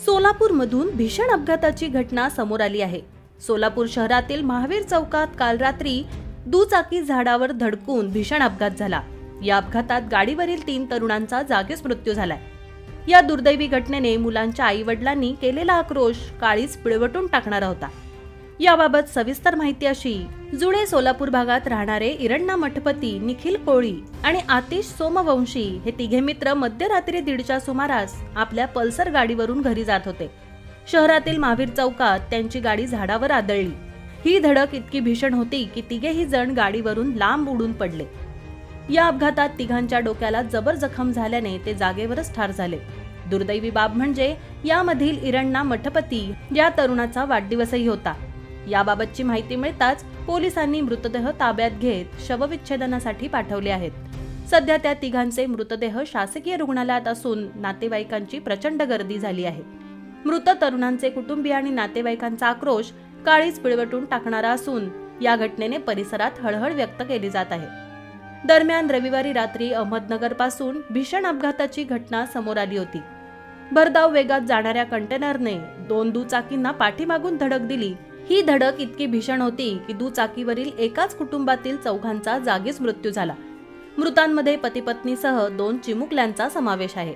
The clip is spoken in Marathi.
सोलापूरमधून भीषण अपघाताची घटना समोर आली आहे। सोलापूर शहरातील महावीर चौकात काल रात्री दुचाकी झाडावर धडकून भीषण अपघात झाला। या अपघातात गाडीवरील 3 तरुणांचा जागीच मृत्यू झालाय। या दुर्दैवी घटनेने मुलांच्या आई-वडिलांनी केलेला आक्रोश काळीच पिळवटून टाकणारा होता। याबाबत सविस्तर माहिती अशी। जुळे सोलापूर भागात राहणारे इरण्णा मठपती, निखिल कोळी आणि आतिश सोमवंशी हे तिघे मित्र मध्यरात्री 1:30च्या सुमारास आपल्या पल्सर गाडीवरून घरी जात होते। शहरातील महावीर चौकात त्यांची गाडी झाडावर आदळली। ही धडक इतकी भीषण होती की तिघेही जण गाडीवरून लांब उडून पडले। या अपघातात तिघांच्या डोक्याला जबर जखम झाल्याने ते जागेवरच ठार झाले। दुर्दैवी बाब म्हणजे यामधील इरण्णा मठपती या तरुणाचा वाढदिवसही होता। याबाबतची माहिती मिळताच पोलिसांनी मृतदेह ताब्यात घेत शवविच्छेदनासाठी पाठवले आहेत। सध्या त्या तिघांचे मृतदेह शासकीय रुग्णालयात असून नातेवाईकांची प्रचंड गर्दी झाली आहे। मृत तरुणांचे कुटुंबीय आणि नातेवाईकांचा आक्रोश काळीच पिळवटून टाकणारा असून या घटनेने परिसरात हळहळ व्यक्त केली जात आहे। दरम्यान रविवारी रात्री अहमदनगर पासून भीषण अपघाताची घटना समोर आली होती। भरधाव वेगात जाणाऱ्या कंटेनरने 2 दुचाकींना पाठीमागून धडक दिली। ही धडक इतकी भीषण होती की दुचाकीवरील एकाच कुटुंबातील 4घांचा जागीच मृत्यू झाला। मृतांमध्ये पती-पत्नीसह 2 चिमुकल्यांचा समावेश आहे।